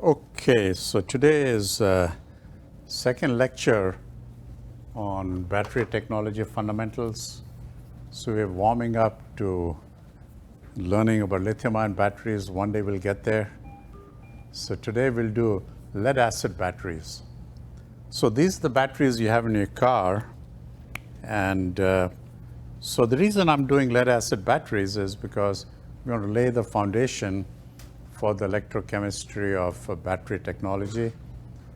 Okay, so today is second lecture on battery technology fundamentals. So we're warming up to learning about lithium-ion batteries. One day we'll get there. So today we'll do lead-acid batteries. So these are the batteries you have in your car. And so the reason I'm doing lead-acid batteries is because we want to lay the foundation for the electrochemistry of battery technology.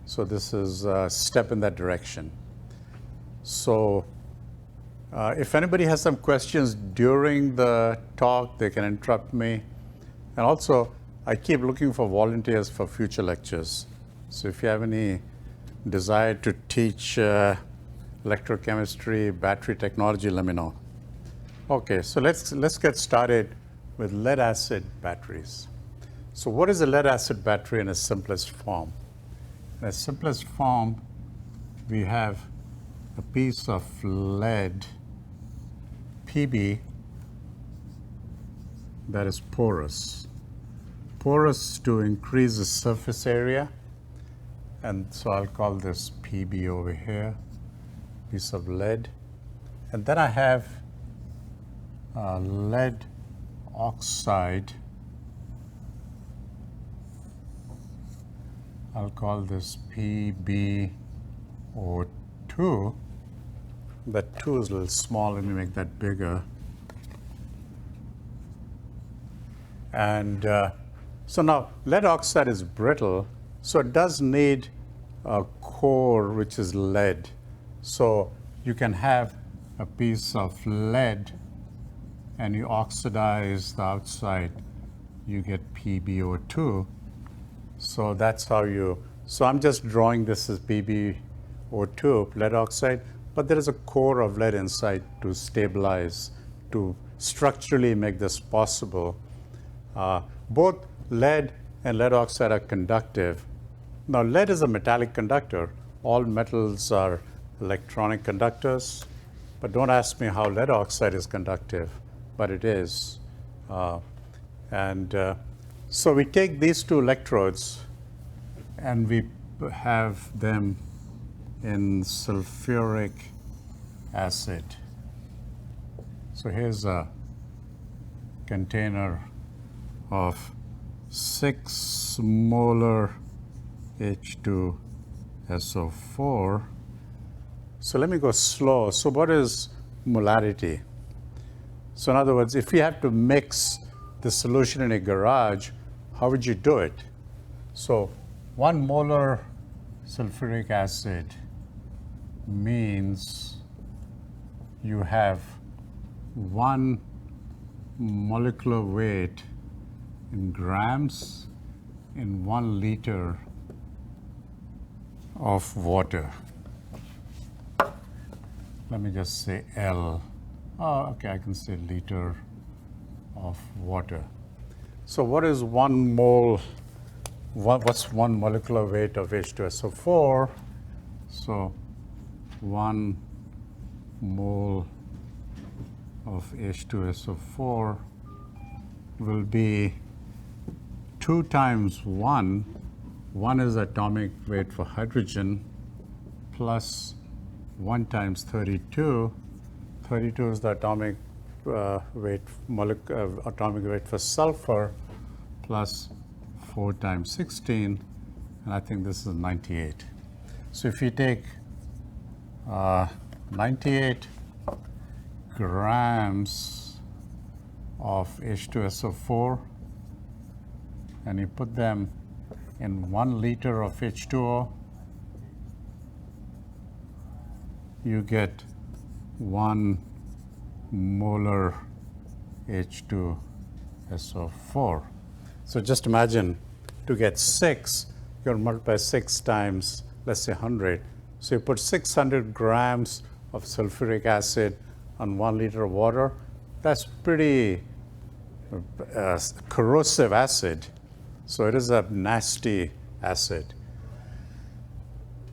So this is a step in that direction. So if anybody has some questions during the talk, they can interrupt me. And also, I keep looking for volunteers for future lectures. So if you have any desire to teach electrochemistry, battery technology, let me know. Okay, so let's get started with lead-acid batteries. So what is a lead-acid battery in its simplest form? In its simplest form, we have a piece of lead, Pb, that is porous. Porous to increase the surface area. And so I'll call this Pb over here, piece of lead. And then I have lead oxide. I'll call this PbO2. That 2 is a little small. Let me make that bigger. And so now lead oxide is brittle, so it does need a core which is lead. So you can have a piece of lead and you oxidize the outside, you get PbO2. So that's how so I'm just drawing this as PbO2, lead oxide, but there is a core of lead inside to stabilize, to structurally make this possible. Both lead and lead oxide are conductive. Now, lead is a metallic conductor. All metals are electronic conductors, but don't ask me how lead oxide is conductive, but it is. So we take these two electrodes and we have them in sulfuric acid. So here's a container of 6 molar H2SO4. So let me go slow. So what is molarity? So in other words, if you have to mix the solution in a garage, how would you do it? So 1 molar sulfuric acid means you have 1 molecular weight in grams in 1 liter of water. Let me just say L. Oh, okay, I can say liter of water. So what is 1 mole? What's 1 molecular weight of H2SO4? So 1 mole of H2SO4 will be 2 times 1. 1 is atomic weight for hydrogen, plus 1 times 32. 32 is the atomic atomic weight for sulfur, plus 4 times 16, and I think this is 98. So if you take 98 grams of H2SO4 and you put them in 1 liter of H2O, you get 1 molar H2SO4. So just imagine, to get 6, you're going to multiply 6 times, let's say 100. So you put 600 grams of sulfuric acid on 1 liter of water. That's pretty corrosive acid. So it is a nasty acid.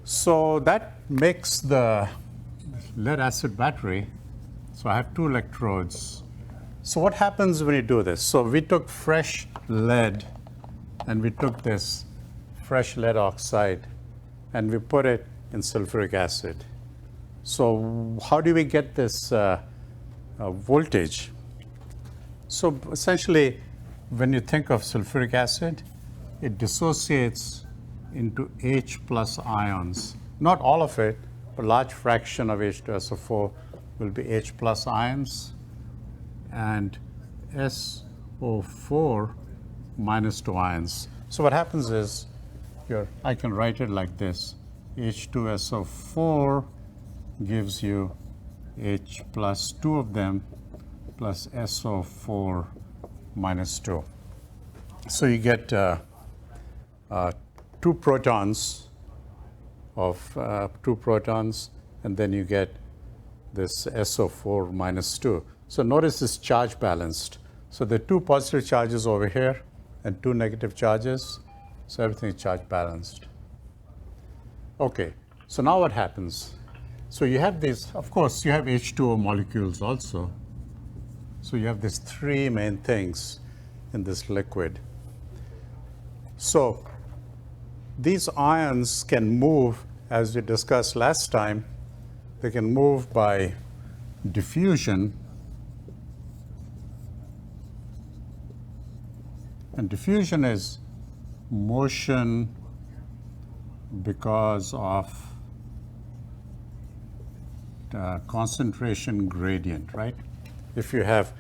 So that makes the lead acid battery. So I have 2 electrodes. So what happens when you do this? So we took fresh lead and we took this fresh lead oxide, and we put it in sulfuric acid. So how do we get this voltage? So essentially, when you think of sulfuric acid, it dissociates into H plus ions. Not all of it, but a large fraction of H2SO4 will be H plus ions, and SO4 minus 2 ions. So what happens is, I can write it like this. H2SO4 gives you H plus 2 of them plus SO4 minus 2. So you get 2 protons of 2 protons, and then you get this SO4 minus 2. So notice this charge balanced. So there are 2 positive charges over here and 2 negative charges. So everything is charge balanced. Okay, so now what happens? So you have these, of course, you have H2O molecules also. So you have these 3 main things in this liquid. So these ions can move, as we discussed last time, they can move by diffusion. And diffusion is motion because of the concentration gradient, right? If you have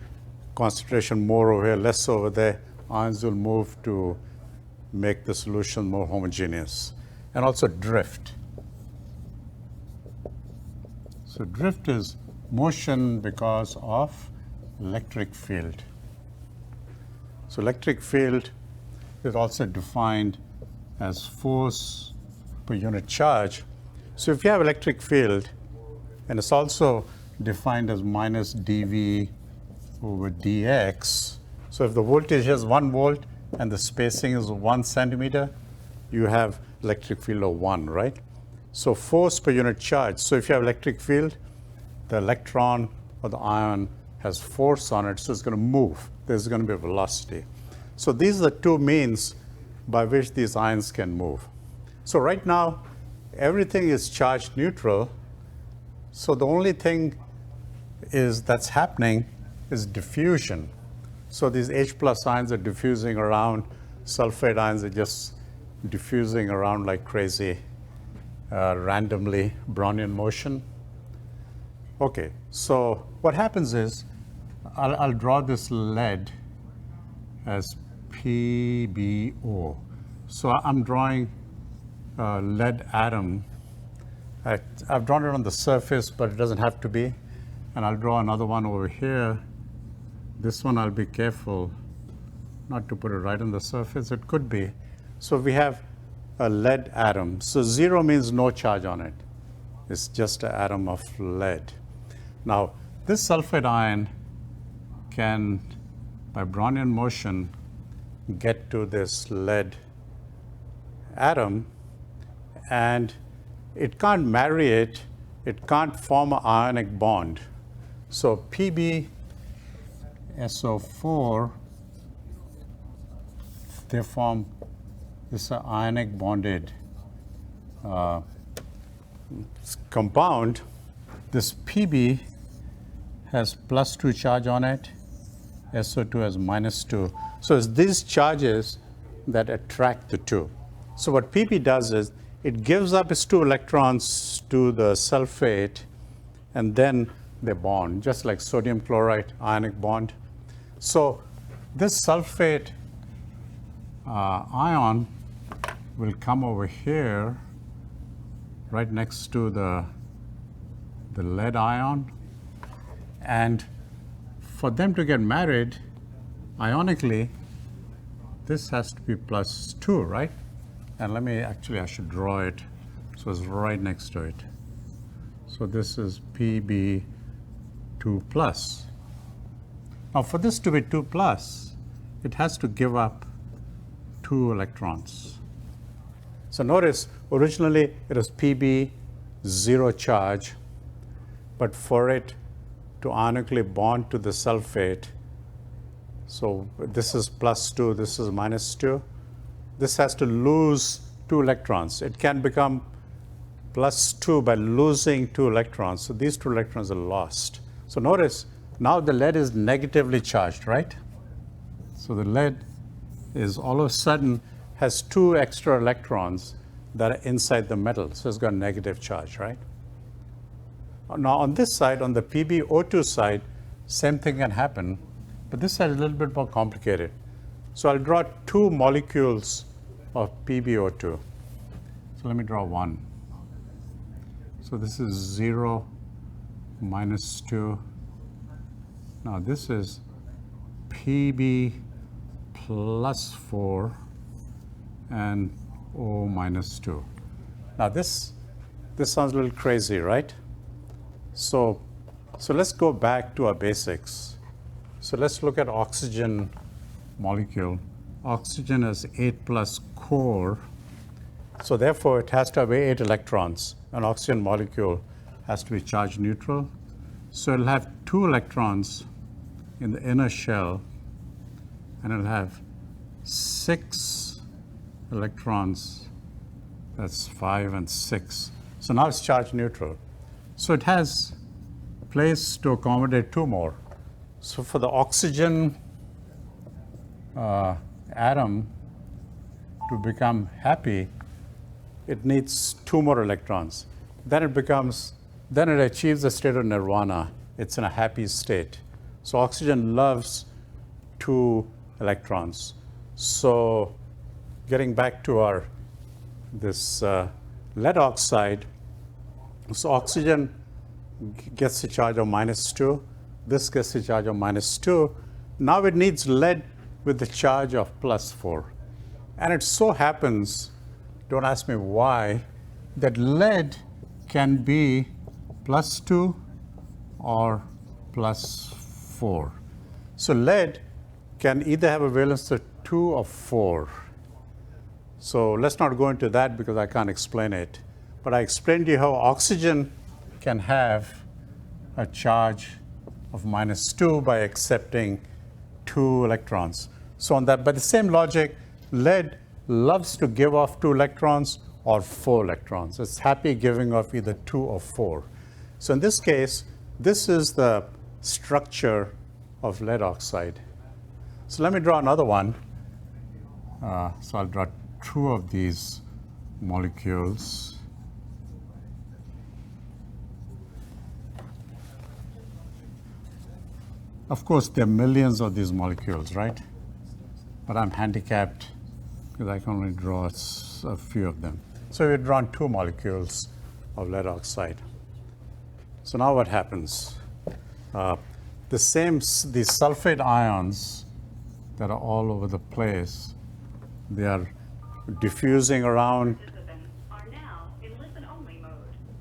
concentration more over here, less over there, ions will move to make the solution more homogeneous. And also drift. So drift is motion because of electric field. So electric field is also defined as force per unit charge. So if you have electric field, and it's also defined as minus dV over dx. So if the voltage is 1 volt and the spacing is 1 centimeter, you have electric field of 1, right? So force per unit charge. So if you have electric field, the electron or the ion has force on it, so it's going to move. There's going to be a velocity. So these are the 2 means by which these ions can move. So right now, everything is charge neutral. So the only thing that's happening is diffusion. So these H plus ions are diffusing around. Sulfate ions are just diffusing around like crazy, randomly, Brownian motion. Okay, so what happens is, I'll draw this lead as PbO. So I'm drawing a lead atom. I've drawn it on the surface, but it doesn't have to be. And I'll draw another one over here. This one I'll be careful not to put it right on the surface. It could be. So we have a lead atom. So 0 means no charge on it. It's just an atom of lead. Now, this sulfate ion can, by Brownian motion, get to this lead atom, and it can't marry it. It can't form an ionic bond. So PbSO4, they form this ionic bonded compound. This Pb has plus 2 charge on it. SO2 has minus 2. So it's these charges that attract the 2. So what Pb does is, it gives up its 2 electrons to the sulfate, and then they bond, just like sodium chloride ionic bond. So this sulfate ion will come over here, right next to the lead ion. And for them to get married ionically, this has to be plus 2, right? And I should draw it so it's right next to it. So this is Pb2 plus. Now for this to be 2 plus, it has to give up 2 electrons. So notice, originally it was Pb 0 charge, but for it to ionically bond to the sulfate, so this is plus 2, this is minus 2, this has to lose 2 electrons. It can become +2 by losing 2 electrons. So these 2 electrons are lost. So notice, now the lead is negatively charged, right? So the lead is all of a sudden has 2 extra electrons that are inside the metal. So it's got a negative charge, right? Now on this side, on the PbO2 side, same thing can happen, but this side is a little bit more complicated. So I'll draw 2 molecules of PbO2. So let me draw one. So this is 0, -2. Now this is Pb +4 and O -2. Now this sounds a little crazy, right? So let's go back to our basics. So let's look at oxygen molecule. Oxygen is 8+ core. So therefore, it has to have 8 electrons. An oxygen molecule has to be charge neutral. So it'll have 2 electrons in the inner shell, and it'll have 6 electrons. That's 5 and 6. So now it's charge neutral. So it has place to accommodate 2 more. So for the oxygen atom to become happy, it needs 2 more electrons. Then it achieves the state of nirvana. It's in a happy state. So oxygen loves 2 electrons. So getting back to this lead oxide, so oxygen gets the charge of -2. This gets the charge of -2. Now it needs lead with the charge of +4. And it so happens, don't ask me why, that lead can be +2 or +4. So lead can either have a valence of 2 or 4. So let's not go into that because I can't explain it. But I explained to you how oxygen can have a charge of -2 by accepting 2 electrons. So on that, by the same logic, lead loves to give off 2 electrons or 4 electrons. It's happy giving off either 2 or 4. So in this case, this is the structure of lead oxide. So let me draw another one. So I'll draw 2 of these molecules. Of course, there are millions of these molecules, right? But I'm handicapped because I can only draw a few of them. So we've drawn 2 molecules of lead oxide. So now what happens? These sulfate ions that are all over the place, they are diffusing around.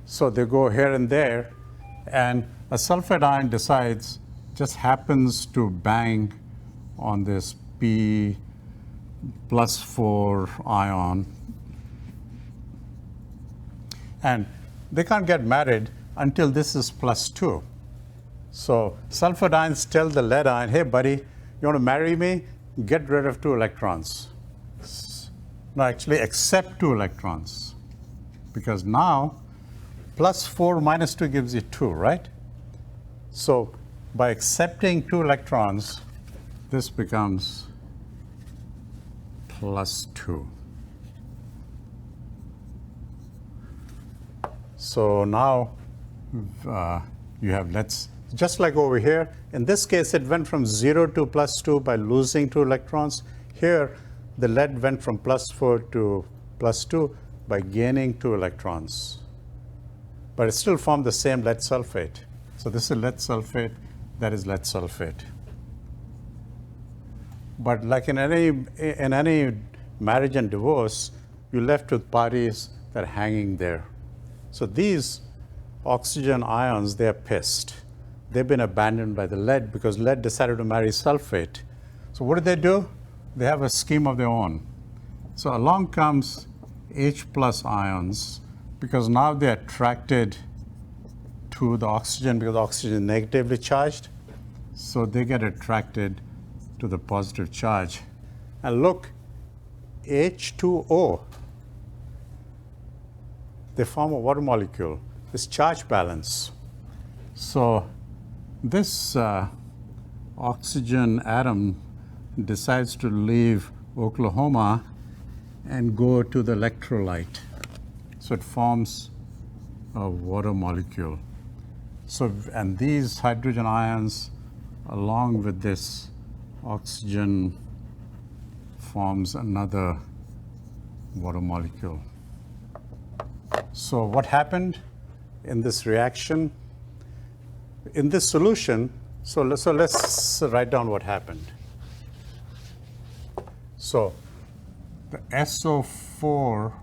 So they go here and there, and a sulfate ion just happens to bang on this P +4 ion. And they can't get married until this is +2. So sulfate ions tell the lead ion, hey buddy, you want to marry me? Get rid of 2 electrons. No, actually accept 2 electrons. Because now +4 -2 gives you 2, right? So by accepting 2 electrons, this becomes +2. So now you have just like over here. In this case, it went from 0 to +2 by losing 2 electrons. Here, the lead went from +4 to +2 by gaining 2 electrons. But it still formed the same lead sulfate. So this is lead sulfate, that is lead sulfate. But like in any marriage and divorce, you're left with parties that are hanging there. So these oxygen ions, they're pissed. They've been abandoned by the lead because lead decided to marry sulfate. So what do? They have a scheme of their own. So along comes H+ ions, because now they're attracted to the oxygen because oxygen is negatively charged. So they get attracted to the positive charge. And look, H2O they form a water molecule, this charge balance. So this oxygen atom decides to leave Oklahoma and go to the electrolyte. So it forms a water molecule. So, and these hydrogen ions, along with this oxygen, forms another water molecule. So what happened in this reaction? In this solution, so let's write down what happened. So the SO4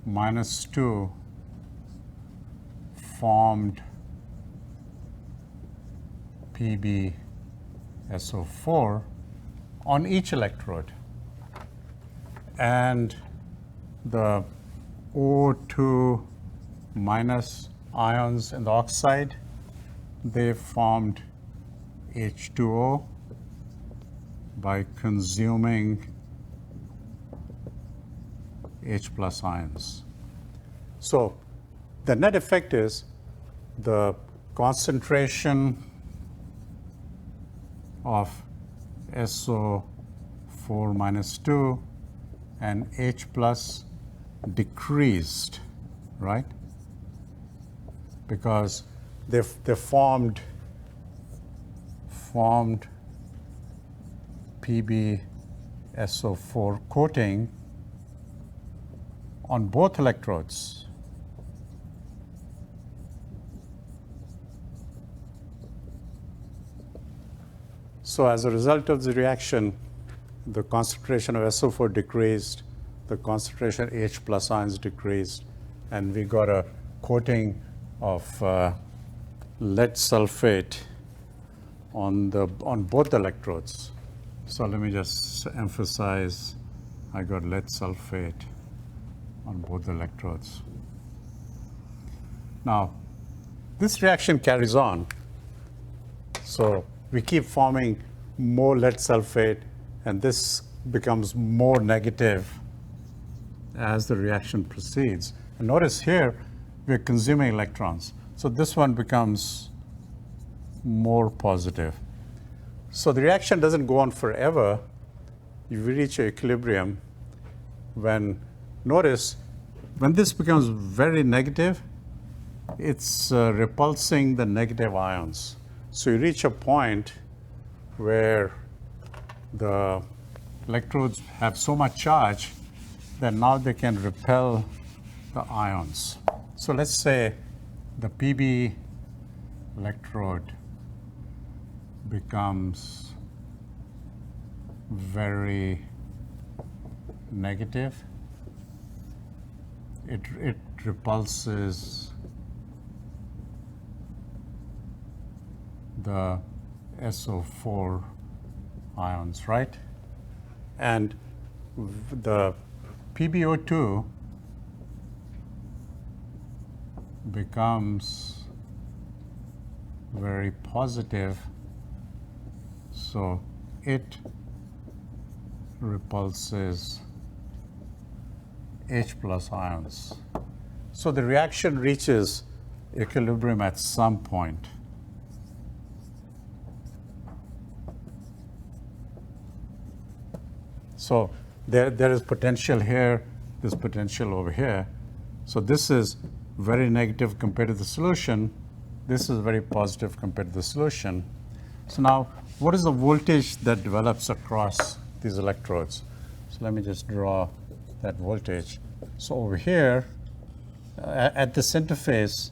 minus 2 formed PbSO4 on each electrode, and the O2 minus ions in the oxide, they formed H2O by consuming H plus ions. So the net effect is the concentration of SO4 minus 2 and H plus decreased, right? Because they formed PbSO4 coating on both electrodes. So as a result of the reaction, the concentration of SO4 decreased, the concentration of H plus ions decreased, and we got a coating of lead sulfate on both electrodes. So let me just emphasize, I got lead sulfate on both electrodes. Now, this reaction carries on. So we keep forming more lead sulfate, and this becomes more negative as the reaction proceeds. And notice here, we're consuming electrons. So this one becomes more positive. So the reaction doesn't go on forever. You reach an equilibrium when, notice, when this becomes very negative, it's repulsing the negative ions. So you reach a point where the electrodes have so much charge that now they can repel the ions. So let's say the Pb electrode becomes very negative. It repulses the SO4 ions, right? And the PbO2 becomes very positive, so it repulses H plus ions. So the reaction reaches equilibrium at some point. So there is potential here, there's potential over here. So this is very negative compared to the solution. This is very positive compared to the solution. So now, what is the voltage that develops across these electrodes? So let me just draw that voltage. So over here, at this interface,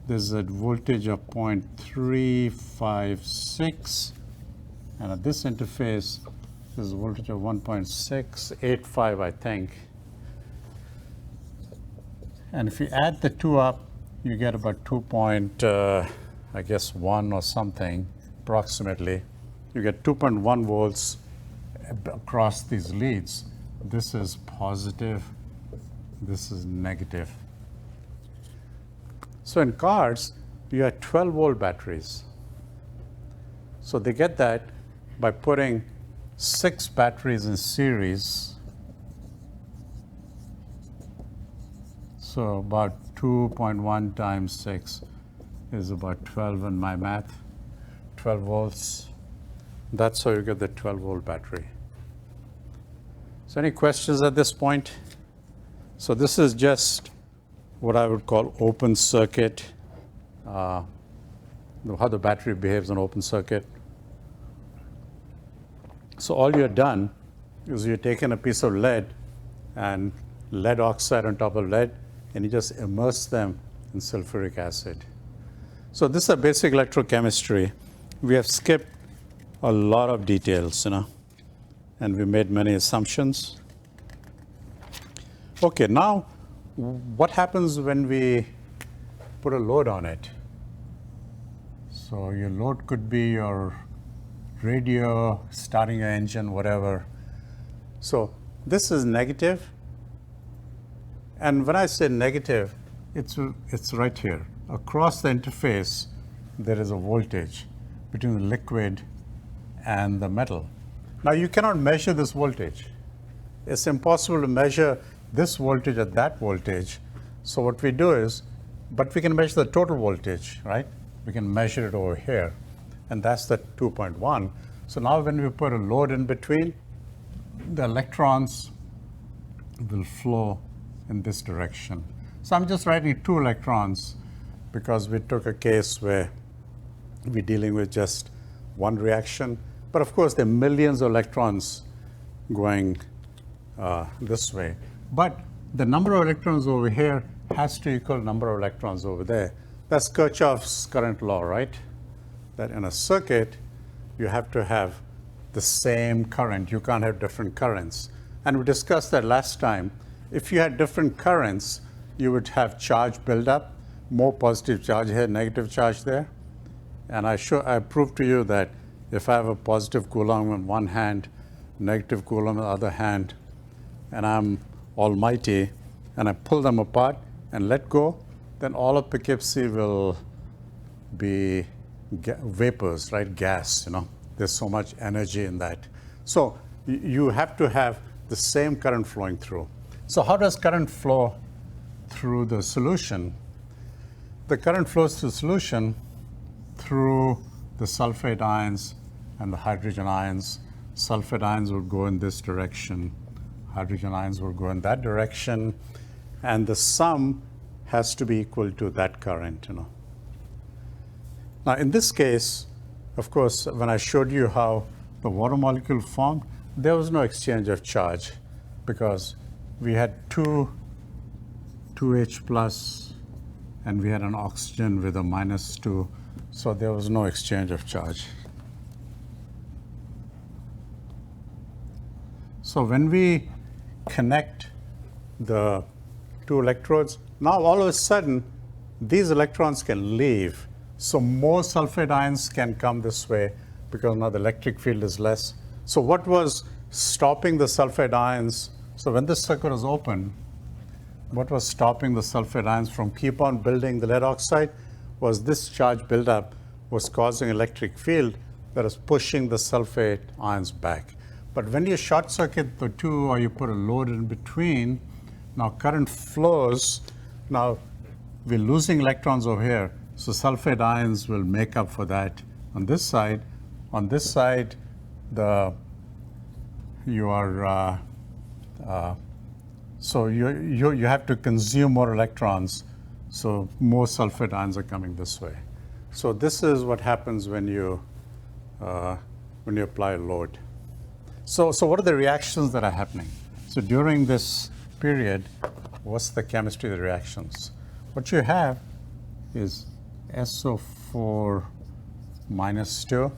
there's a voltage of 0.356, and at this interface, there's a voltage of 1.685, I think. And if you add the two up, you get about 2.1 or something, approximately. You get 2.1 volts across these leads. This is positive, this is negative. So in cars, you have 12-volt batteries. So they get that by putting 6 batteries in series. So about 2.1 times 6 is about 12 in my math, 12 volts. That's how you get the 12-volt battery. So any questions at this point? So this is just what I would call open circuit, how the battery behaves on open circuit. So all you've done is you've taken a piece of lead and lead oxide on top of lead, and you just immerse them in sulfuric acid. So this is a basic electrochemistry. We have skipped a lot of details, and we made many assumptions. Okay, now what happens when we put a load on it? So your load could be your radio, starting your engine, whatever. So this is negative. And when I say negative, it's right here. Across the interface, there is a voltage between the liquid and the metal. Now you cannot measure this voltage. It's impossible to measure this voltage at that voltage. So what we do is, but we can measure the total voltage, right? We can measure it over here, and that's the 2.1. So now when we put a load in between, the electrons will flow in this direction. So I'm just writing 2 electrons because we took a case where we're dealing with just one reaction. But of course, there are millions of electrons going this way. But the number of electrons over here has to equal the number of electrons over there. That's Kirchhoff's current law, right? That in a circuit, you have to have the same current. You can't have different currents. And we discussed that last time. If you had different currents, you would have charge buildup, more positive charge here, negative charge there. And I proved to you that if I have a positive Coulomb on one hand, negative Coulomb on the other hand, and I'm almighty, and I pull them apart and let go, then all of Poughkeepsie will be vapors, right? Gas, There's so much energy in that. So you have to have the same current flowing through. So how does current flow through the solution? The current flows through the solution through the sulfate ions and the hydrogen ions. Sulfate ions will go in this direction. Hydrogen ions will go in that direction. And the sum has to be equal to that current, Now, in this case, of course, when I showed you how the water molecule formed, there was no exchange of charge because we had 2H plus, and we had an oxygen with a -2, so there was no exchange of charge. So when we connect the 2 electrodes, now all of a sudden, these electrons can leave. So more sulfate ions can come this way because now the electric field is less. So what was stopping the sulfate ions? So when this circuit was open, what was stopping the sulfate ions from keep on building the lead oxide was this charge buildup was causing electric field that was pushing the sulfate ions back. But when you short circuit the 2 or you put a load in between, now current flows. Now we're losing electrons over here, so sulfate ions will make up for that on this side. On this side, you have to consume more electrons, so more sulfate ions are coming this way. So this is what happens when you apply a load. So what are the reactions that are happening? So during this period, what's the chemistry of the reactions? What you have is SO4 -2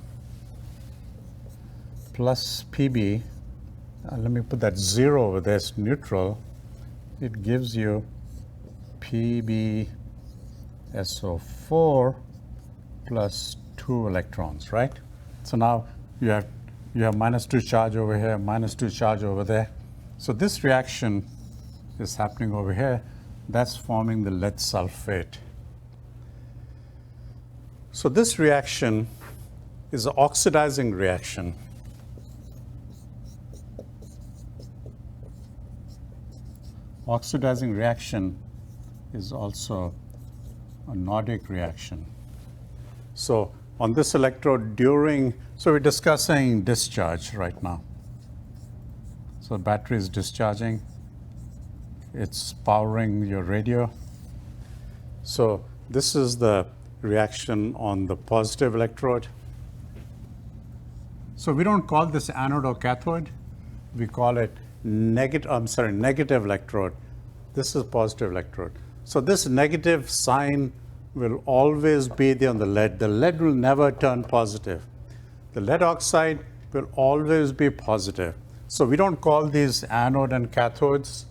plus Pb. Let me put that 0 over there, it's neutral. It gives you PbSO4 plus 2 electrons, right? So now you have -2 charge over here, -2 charge over there. So this reaction is happening over here. That's forming the lead sulfate. So this reaction is an oxidizing reaction. Oxidizing reaction is also a Nordic reaction. So on this electrode so we're discussing discharge right now. So the battery is discharging. It's powering your radio. So this is the reaction on the positive electrode. So we don't call this anode or cathode. We call it negative electrode. This is positive electrode. So this negative sign will always be there on the lead. The lead will never turn positive. The lead oxide will always be positive. So we don't call these anode and cathodes.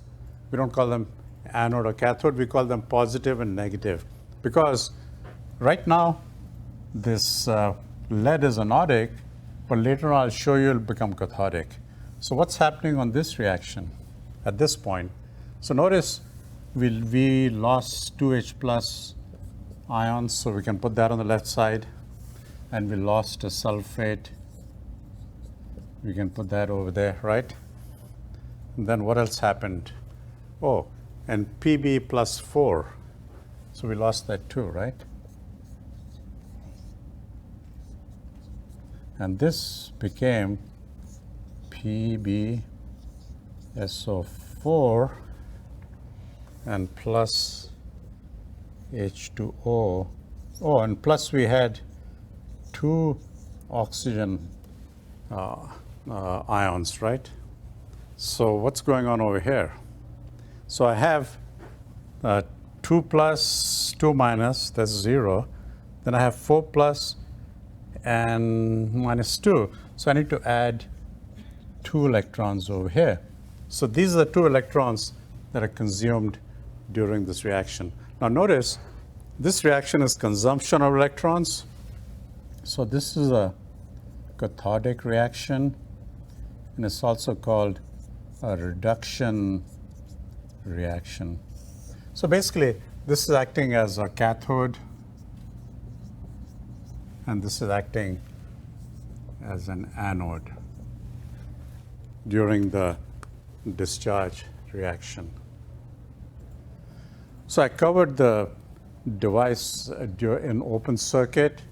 We don't call them anode or cathode. We call them positive and negative. Because right now, this lead is anodic, but later on I'll show you it'll become cathodic. So what's happening on this reaction at this point? So notice we lost 2H plus ions, so we can put that on the left side. And we lost a sulfate. We can put that over there, right? And then what else happened? Oh, and Pb plus 4. So we lost that too, right? And this became PbSO4 and plus H2O. Oh, and plus we had 2 oxygen ions, right? So what's going on over here? So I have 2 plus, 2 minus, that's 0. Then I have 4 plus and minus 2. So I need to add 2 electrons over here. So these are the 2 electrons that are consumed during this reaction. Now notice, this reaction is consumption of electrons. So this is a cathodic reaction, and it's also called a reduction reaction. So basically, this is acting as a cathode, and this is acting as an anode during the discharge reaction. So I covered the device in open circuit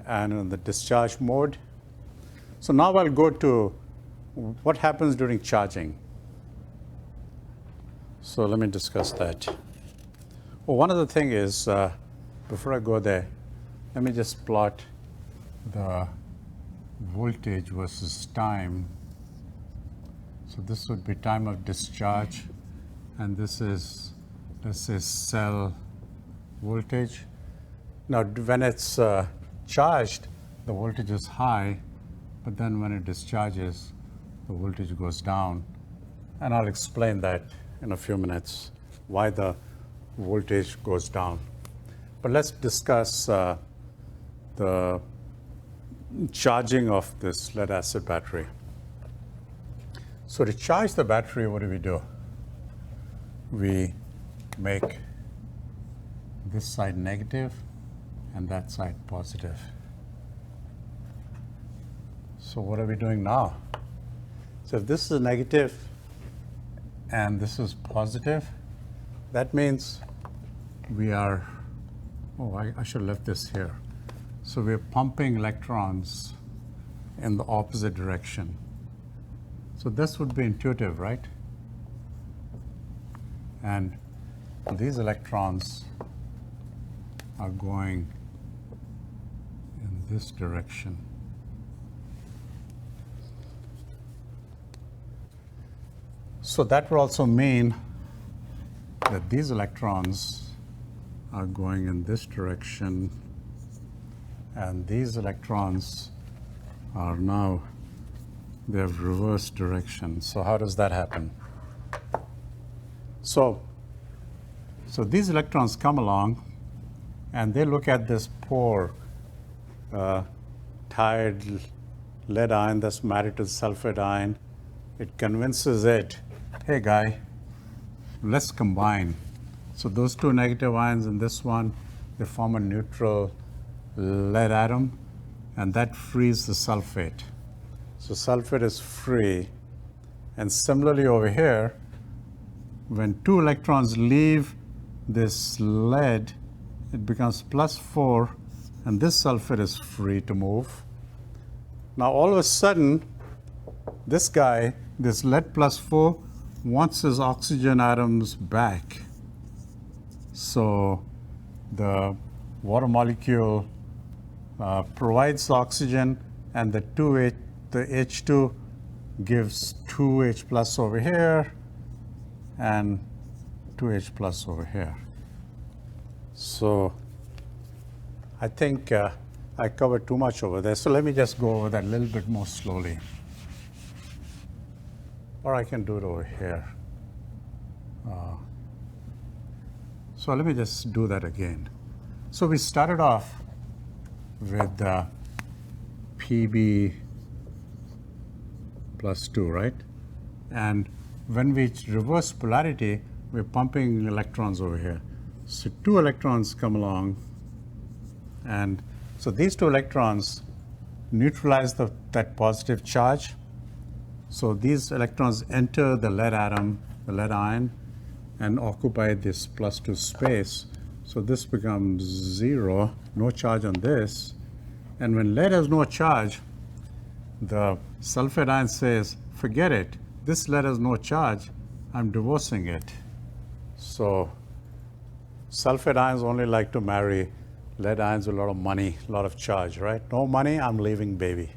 and in the discharge mode. So now I'll go to what happens during charging. So let me discuss that. Well, one other thing is, before I go there, let me just plot the voltage versus time. So this would be time of discharge, and this is, let's say, cell voltage. Now, when it's charged, the voltage is high, but then when it discharges, the voltage goes down. And I'll explain that in a few minutes, why the voltage goes down. But let's discuss the charging of this lead acid battery. So to charge the battery, what do? We make this side negative and that side positive. So what are we doing now? So if this is negative and this is positive, that means we are, I should have left this here. So we're pumping electrons in the opposite direction. So this would be intuitive, right? And these electrons are going in this direction. So that would also mean that these electrons are going in this direction, and these electrons are now, they have reverse direction. So how does that happen? So these electrons come along and they look at this poor tired lead ion that's married to the sulfate ion. It convinces it, hey guy, let's combine. So those 2 negative ions in this one, they form a neutral lead atom, and that frees the sulfate. So sulfate is free. And similarly over here, when 2 electrons leave this lead, it becomes +4, and this sulfate is free to move. Now all of a sudden, this guy, this lead +4, wants his oxygen atoms back. So the water molecule provides oxygen, and the H2 gives 2H plus over here and 2H plus over here. So I think I covered too much over there. So let me just go over that a little bit more slowly. Or I can do it over here. So let me just do that again. So we started off with Pb +2, right? And when we reverse polarity, we're pumping electrons over here. So 2 electrons come along, and so these 2 electrons neutralize that positive charge. So these electrons enter the lead atom, the lead ion, and occupy this +2 space. So this becomes 0, no charge on this. And when lead has no charge, the sulfate ion says, forget it, this lead has no charge, I'm divorcing it. So sulfate ions only like to marry lead ions with a lot of money, a lot of charge, right? No money, I'm leaving baby.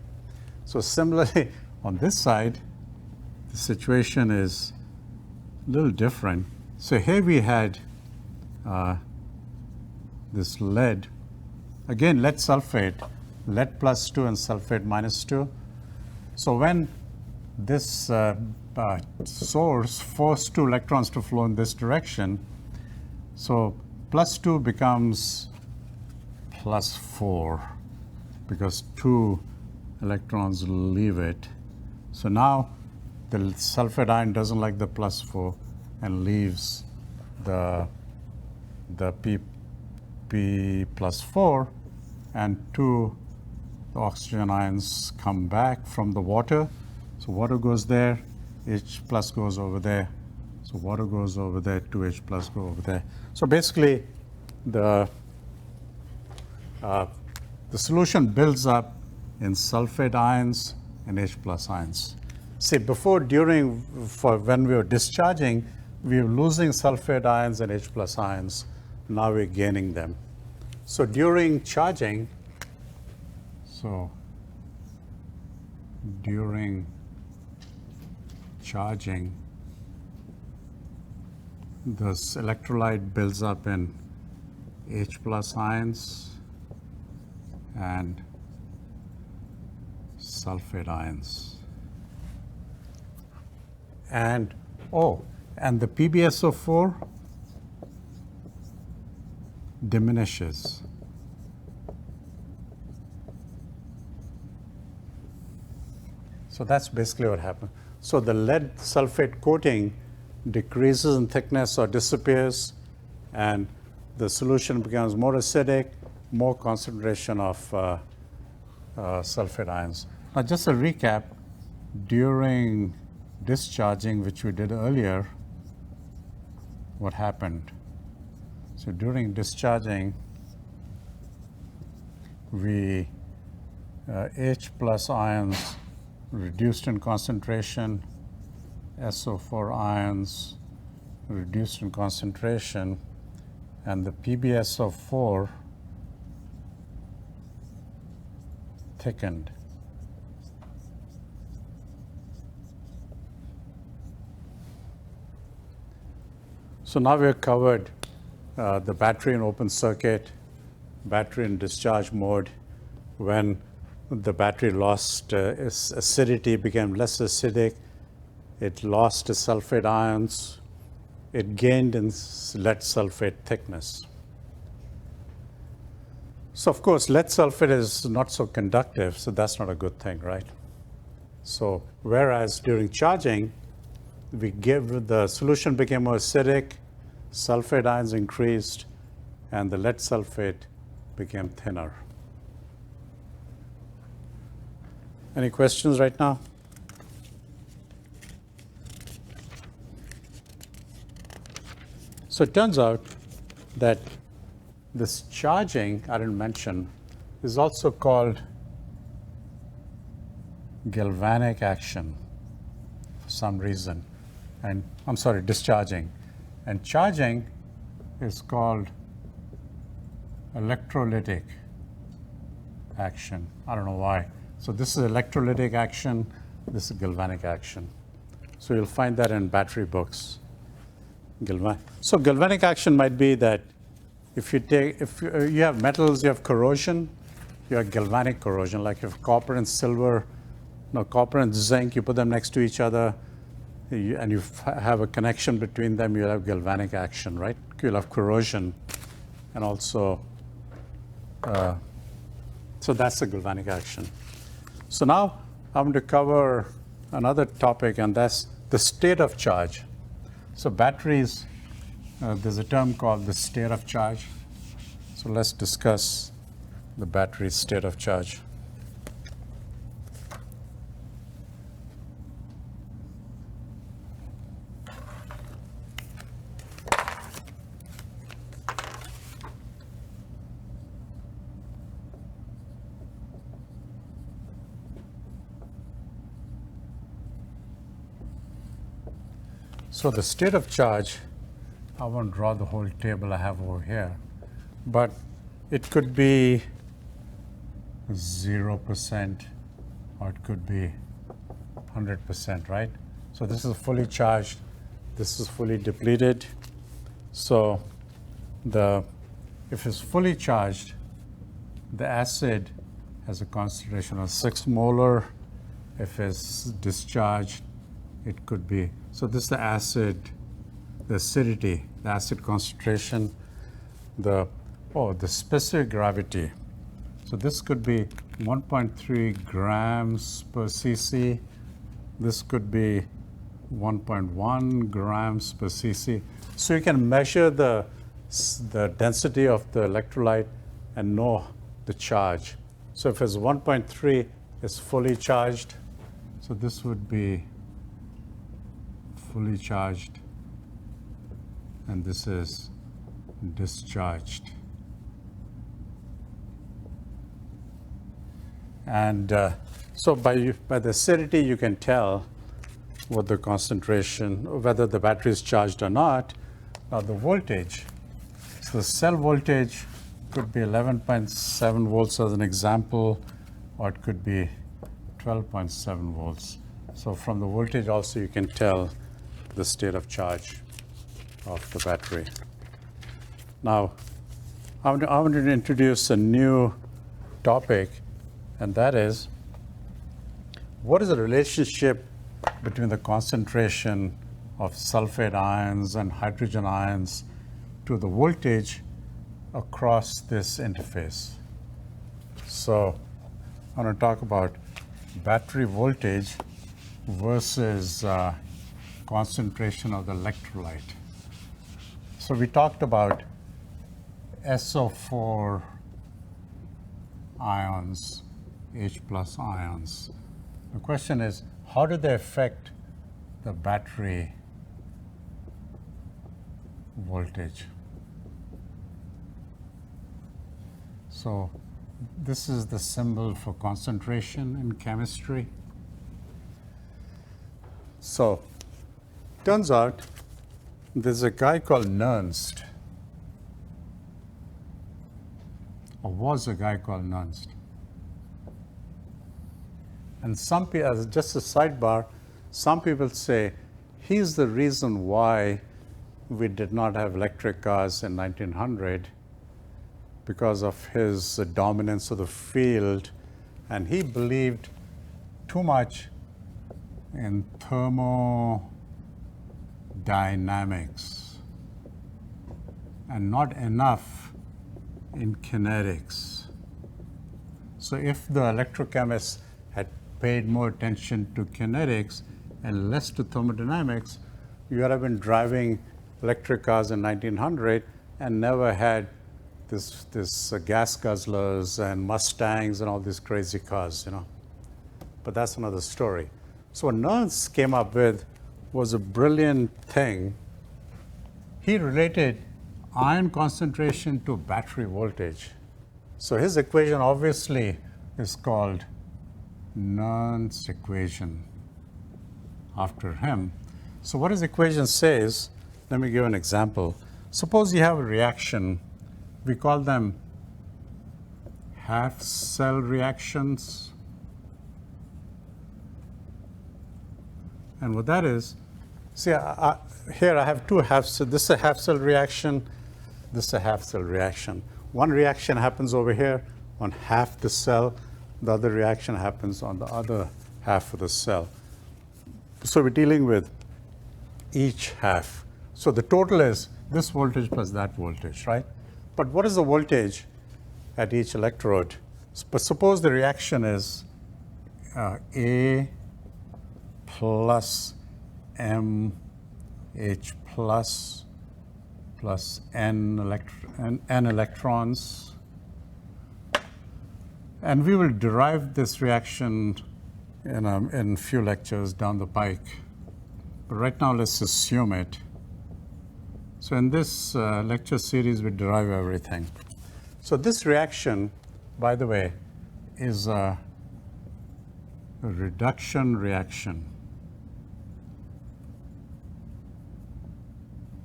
So similarly, on this side, the situation is a little different. So here we had this lead, again lead sulfate, lead +2 and sulfate -2. So when this source forced 2 electrons to flow in this direction, so +2 becomes +4 because 2 electrons leave it. So now the sulfate ion doesn't like the +4 and leaves the P +4, and 2 the oxygen ions come back from the water. So water goes there, H plus goes over there. So water goes over there, 2H plus go over there. So basically, the solution builds up in sulfate ions and H plus ions. See, before, during, when we were discharging, we were losing sulfate ions and H plus ions. Now we're gaining them. So during charging, this electrolyte builds up in H plus ions and sulfate ions. And the PbSO4 diminishes. So that's basically what happened. So the lead sulfate coating decreases in thickness or disappears, and the solution becomes more acidic, more concentration of sulfate ions. Now, just a recap, during discharging, which we did earlier, what happened? So during discharging, we H plus ions reduced in concentration, SO4 ions reduced in concentration, and the PbSO4 thickened. So now we have covered the battery in open circuit, battery in discharge mode, when the battery lost its acidity, became less acidic, it lost its sulfate ions, it gained in lead sulfate thickness. So of course, lead sulfate is not so conductive, so that's not a good thing, right? So whereas during charging, the solution became more acidic, sulfate ions increased, and the lead sulfate became thinner. Any questions right now? So it turns out that this charging, I didn't mention, is also called galvanic action for some reason. And I'm sorry, discharging. And charging is called electrolytic action. I don't know why. So this is electrolytic action, this is galvanic action. So you'll find that in battery books. So galvanic action might be that if you have metals, you have corrosion, you have galvanic corrosion, like if copper and silver, copper and zinc, you put them next to each other, and you have a connection between them, you'll have galvanic action, right? You'll have corrosion, and also, so that's the galvanic action. So now I'm going to cover another topic, and that's the state of charge. So batteries, there's a term called the state of charge. So let's discuss the battery state of charge. So the state of charge, I won't draw the whole table I have over here, but it could be 0% or it could be 100%, right? So this is fully charged, this is fully depleted. So if it's fully charged, the acid has a concentration of 6 molar. If it's discharged, it could be, so this is the acid, the acidity, the acid concentration, the specific gravity. So this could be 1.3 grams per cc. This could be 1.1 grams per cc. So you can measure the density of the electrolyte and know the charge. So if it's 1.3, it's fully charged. So this would be fully charged, and this is discharged. And so by the acidity, you can tell what the concentration, whether the battery is charged or not. Now the voltage, so the cell voltage could be 11.7 volts as an example, or it could be 12.7 volts. So from the voltage also you can tell the state of charge of the battery. Now, I'm going to introduce a new topic, and that is, what is the relationship between the concentration of sulfate ions and hydrogen ions to the voltage across this interface? So I'm going to talk about battery voltage versus concentration of the electrolyte. So we talked about SO4 ions, H plus ions. The question is, how do they affect the battery voltage? So this is the symbol for concentration in chemistry. So turns out there's a guy called Nernst, or was a guy called Nernst. And some people, as just a sidebar, some people say he's the reason why we did not have electric cars in 1900, because of his dominance of the field, and he believed too much in thermodynamics and not enough in kinetics. So if the electrochemists had paid more attention to kinetics and less to thermodynamics, you would have been driving electric cars in 1900 and never had this gas guzzlers and Mustangs and all these crazy cars, you know. But that's another story. So what Nernst came up with was a brilliant thing. He related ion concentration to battery voltage. So his equation obviously is called Nernst equation after him. So what his equation says, let me give an example. Suppose you have a reaction, we call them half cell reactions. And what that is, see, here I have two half cells. This is a half cell reaction, this is a half cell reaction. One reaction happens over here on half the cell, the other reaction happens on the other half of the cell. So we're dealing with each half. So the total is this voltage plus that voltage, right? But what is the voltage at each electrode? But suppose the reaction is A plus MH plus N electrons. And we will derive this reaction in a few lectures down the pike. But right now, let's assume it. So in this lecture series, we derive everything. So this reaction, by the way, is a reduction reaction.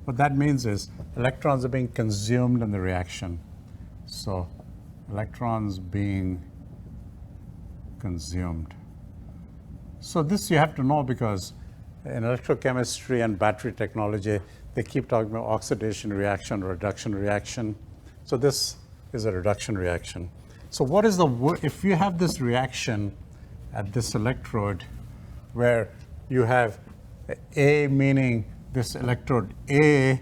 What that means is electrons are being consumed in the reaction. So electrons being consumed. So this you have to know because in electrochemistry and battery technology, they keep talking about oxidation reaction, reduction reaction. So this is a reduction reaction. So what is if you have this reaction at this electrode where you have A, meaning this electrode A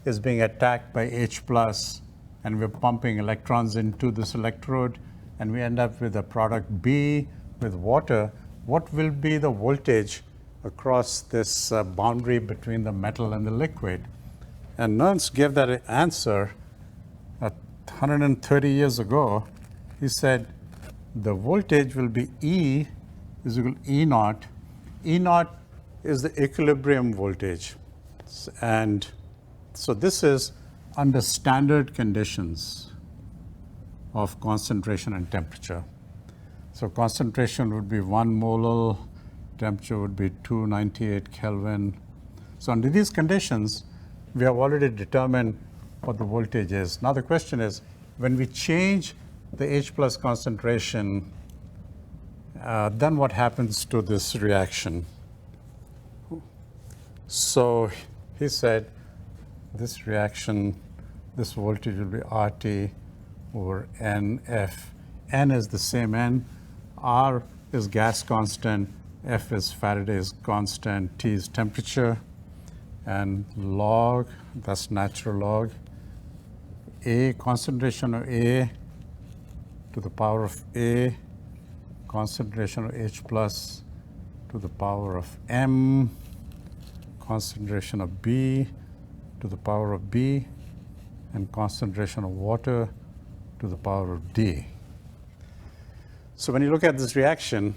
is being attacked by H plus, and we're pumping electrons into this electrode, and we end up with a product B with water, what will be the voltage across this boundary between the metal and the liquid? And Nernst gave that answer 130 years ago. He said the voltage will be E is equal to E naught. E naught is the equilibrium voltage. And so this is under standard conditions of concentration and temperature. So concentration would be 1 molal, temperature would be 298 Kelvin. So under these conditions, we have already determined what the voltage is. Now the question is, when we change the H plus concentration, then what happens to this reaction? So he said this reaction, this voltage will be RT over NF. N is the same N, R is gas constant, F is Faraday's constant, T is temperature, and log, that's natural log, A, concentration of A to the power of A, concentration of H plus to the power of M, concentration of B to the power of B, and concentration of water to the power of D. So when you look at this reaction,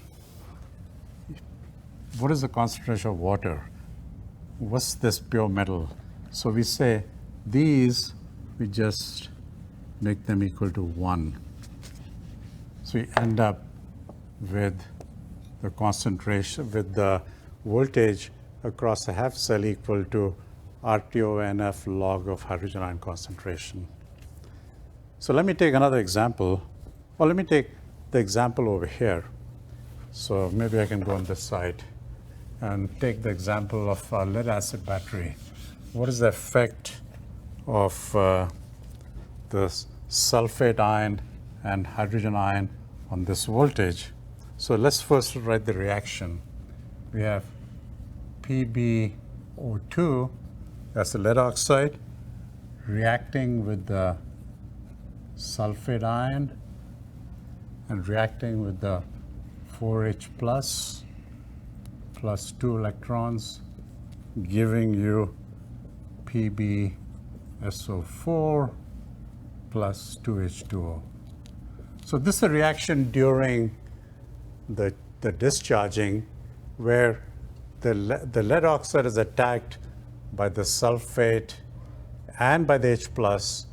what is the concentration of water? What's this pure metal? So we say these, we just make them equal to 1. So we end up with the concentration, with the voltage across a half cell equal to RTONF log of hydrogen ion concentration. So let me take another example. Well, let me take the example over here. So maybe I can go on this side and take the example of a lead acid battery. What is the effect of the sulfate ion and hydrogen ion on this voltage? So let's first write the reaction. We have PbO2, that's the lead oxide, reacting with the sulfate ion and reacting with the 4H plus 2 electrons, giving you PbSO4 plus 2H2O. So this is a reaction during the discharging where the lead oxide is attacked by the sulfate and by the H plus,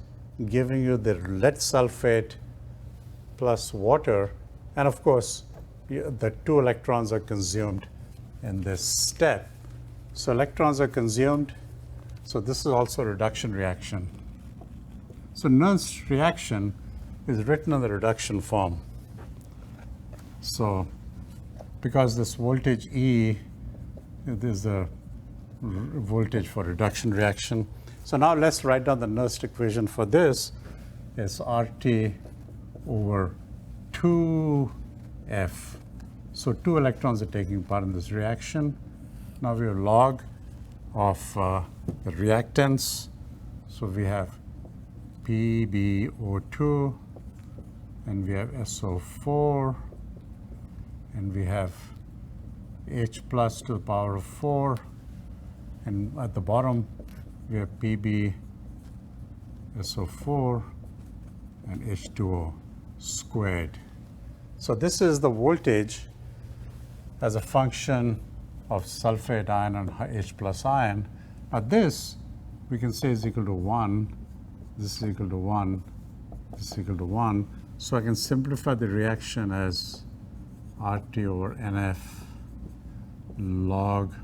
giving you the lead sulfate plus water. And of course, the 2 electrons are consumed in this step. So electrons are consumed. So this is also a reduction reaction. So Nernst reaction is written in the reduction form. So because this voltage E is the voltage for reduction reaction. So now let's write down the Nernst equation for this. Is RT over 2F. So 2 electrons are taking part in this reaction. Now we have log of the reactants. So we have PbO2, and we have SO4, and we have H plus to the power of 4, and at the bottom we have PbSO4 and H2O squared. So this is the voltage as a function of sulfate ion and H plus ion. Now this we can say is equal to 1, this is equal to 1, this is equal to 1. So I can simplify the reaction as RT over NF log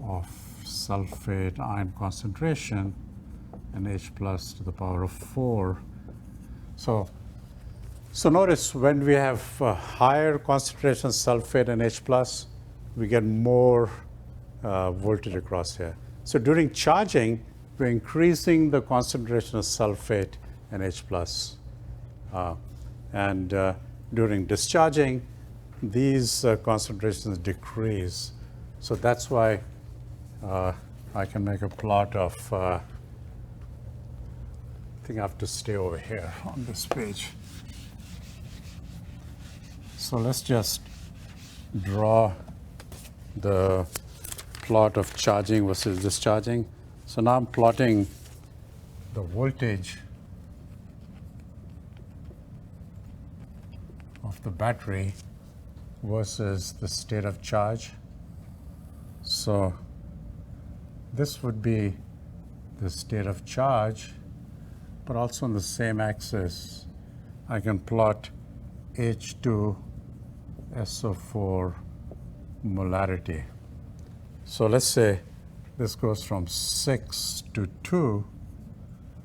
of sulfate ion concentration and H plus to the power of 4. So notice when we have higher concentration of sulfate and H plus, we get more voltage across here. So during charging, we're increasing the concentration of sulfate and H plus. During discharging, these concentrations decrease. So that's why I can make a plot of, I think I have to stay over here on this page. So let's just draw the plot of charging versus discharging. So now I'm plotting the voltage of the battery versus the state of charge. So this would be the state of charge, but also on the same axis, I can plot H2SO4 molarity. So let's say this goes from 6 to 2.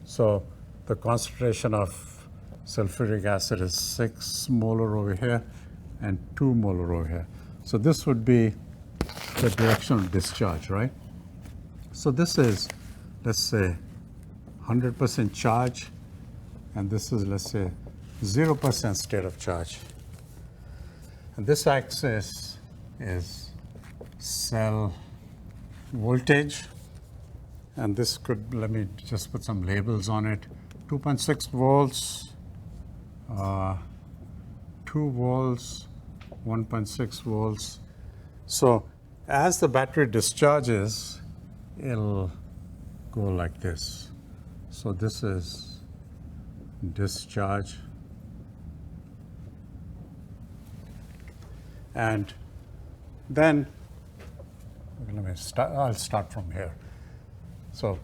So the concentration of sulfuric acid is 6 molar over here and 2 molar over here. So this would be the direction of discharge, right? So this is, let's say, 100% charge, and this is, let's say, 0% state of charge. And this axis is cell voltage, and this could, let me just put some labels on it, 2.6 volts, 2 volts, 1.6 volts. So as the battery discharges, it'll go like this. So this is discharge. And then I'll start from here. So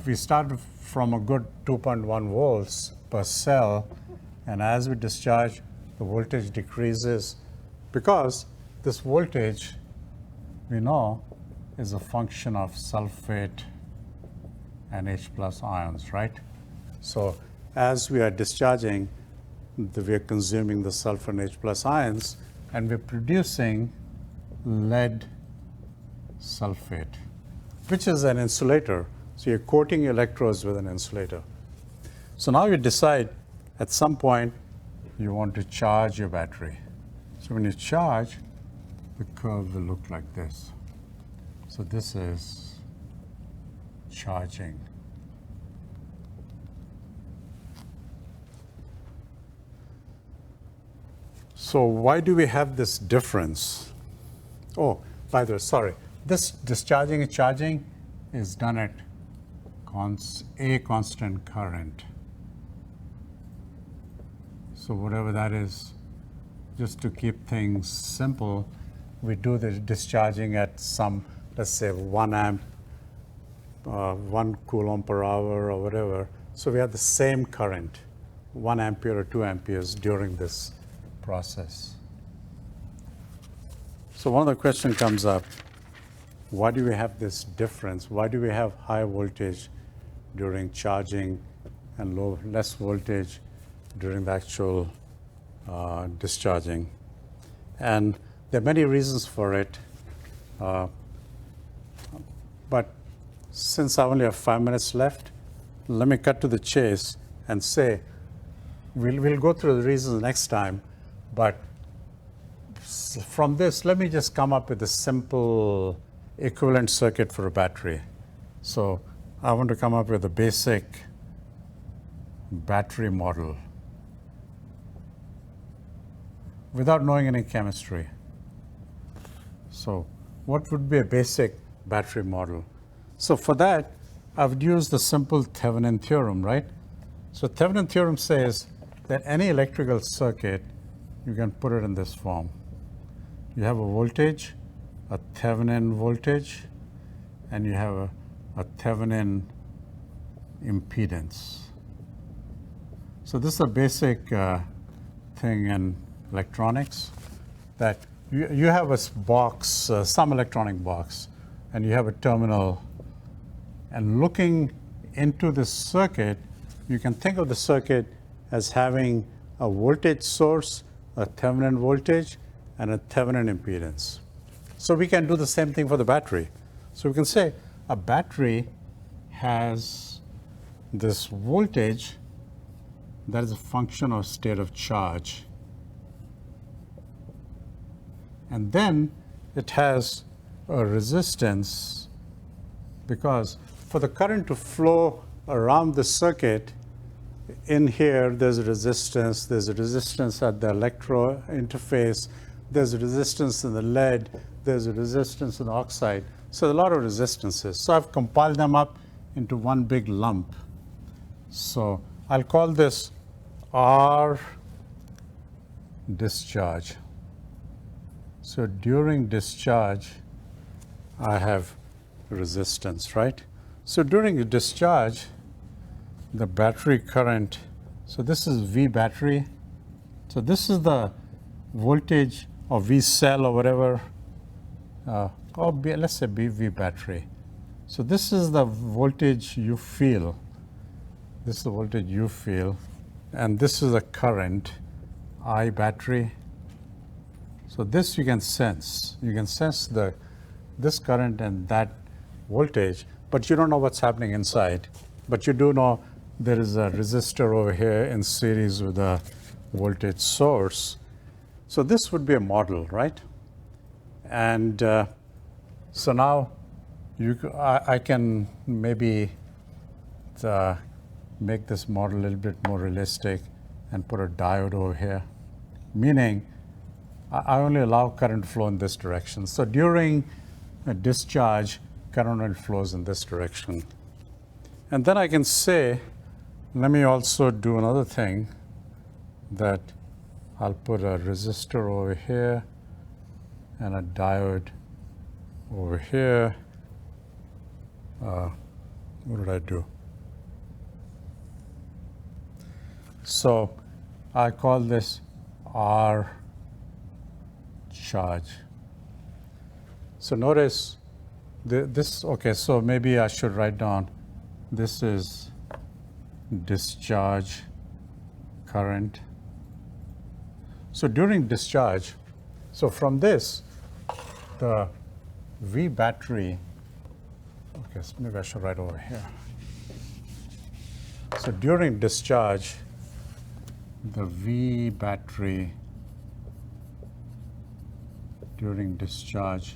we start from a good 2.1 volts per cell, and as we discharge, the voltage decreases because this voltage, we know, is a function of sulfate and H plus ions, right? So as we are discharging, we are consuming the sulfur and H plus ions, and we're producing lead sulfate, which is an insulator. So you're coating your electrodes with an insulator. So now you decide at some point you want to charge your battery. So when you charge, the curve will look like this. So this is charging. So why do we have this difference? Oh, by the way, sorry. This discharging and charging is done at a constant current. So whatever that is, just to keep things simple, we do the discharging at some, let's say 1 amp 1 coulomb per hour or whatever. So we have the same current, 1 ampere or 2 amperes during this process. So one of the question comes up, why do we have this difference? Why do we have high voltage during charging and less voltage during the actual discharging? And there are many reasons for it, but since I only have 5 minutes left, let me cut to the chase and say, we'll go through the reasons next time, but from this, let me just come up with a simple equivalent circuit for a battery. So I want to come up with a basic battery model without knowing any chemistry. So what would be a basic battery model? So for that, I've used the simple Thevenin theorem, right? So Thevenin theorem says that any electrical circuit, you can put it in this form. You have a voltage, a Thevenin voltage, and you have a Thevenin impedance. So this is a basic thing in electronics, that you have a box, some electronic box, and you have a terminal. And looking into this circuit, you can think of the circuit as having a voltage source, a Thevenin voltage, and a Thevenin impedance. So we can do the same thing for the battery. So we can say a battery has this voltage that is a function of state of charge. And then it has a resistance, because for the current to flow around the circuit, in here there's a resistance at the electro interface, there's a resistance in the lead, there's a resistance in the oxide. So a lot of resistances. So I've compiled them up into one big lump. So I'll call this R discharge. So during discharge, I have resistance, right? So during the discharge, the battery current, so this is V battery. So this is the voltage of V cell or whatever, let's say V battery. So this is the voltage you feel. This is the voltage you feel. And this is the current, I battery. So this you can sense. You can sense this current and that voltage, but you don't know what's happening inside. But you do know there is a resistor over here in series with a voltage source. So this would be a model, right? And so now I can maybe make this model a little bit more realistic and put a diode over here, meaning I only allow current flow in this direction. So during a discharge, current flows in this direction. And then I can say, let me also do another thing, that I'll put a resistor over here and a diode over here. What did I do? So I call this R charge. So notice this, okay, so maybe I should write down, this is discharge current. So during discharge, so from this, the V battery, okay, so maybe I should write over here. So during discharge, the V battery during discharge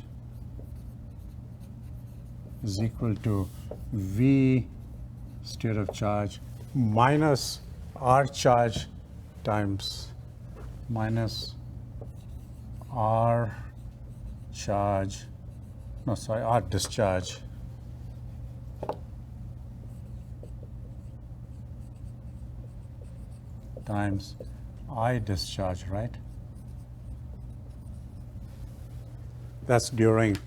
is equal to V state of charge minus R charge times minus R charge, no, sorry, R discharge times I discharge, right? That's during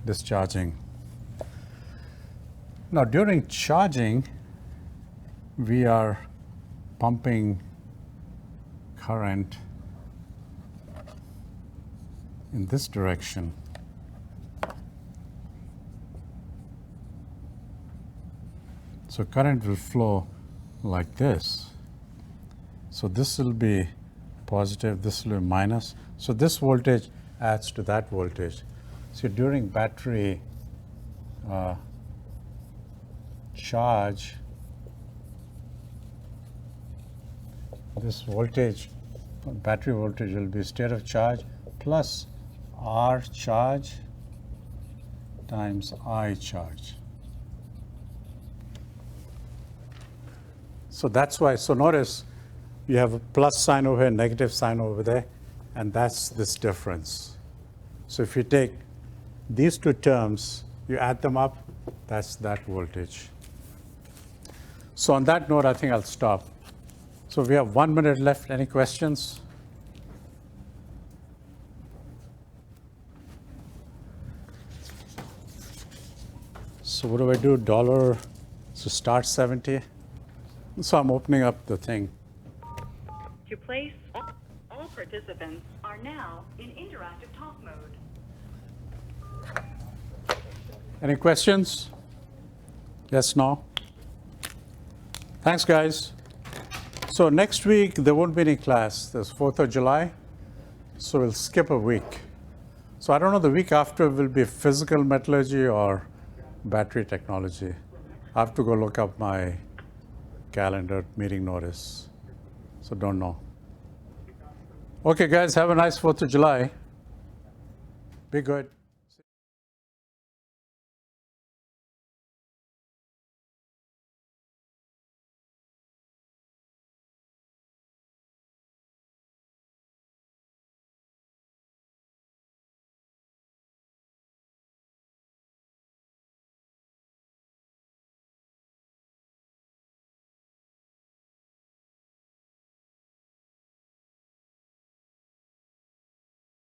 discharging. Now, during charging, we are pumping current in this direction. So current will flow like this. So this will be positive, this will be minus. So this voltage adds to that voltage. So during battery charge, this voltage, battery voltage will be state of charge plus R charge times I charge. So that's why, so notice you have a plus sign over here, negative sign over there, and that's this difference. So if you take these two terms, you add them up, that's that voltage. So on that note, I think I'll stop. So we have 1 minute left. Any questions? So what do I do? Dollar, so start 70. So I'm opening up the thing. To place, all participants are now in interactive talk mode. Any questions? Yes, no? Thanks, guys. So next week, there won't be any class. There's 4th of July, so we'll skip a week. So I don't know, the week after will be physical metallurgy or battery technology. I have to go look up my calendar meeting notice. So don't know. Okay, guys, have a nice 4th of July. Be good.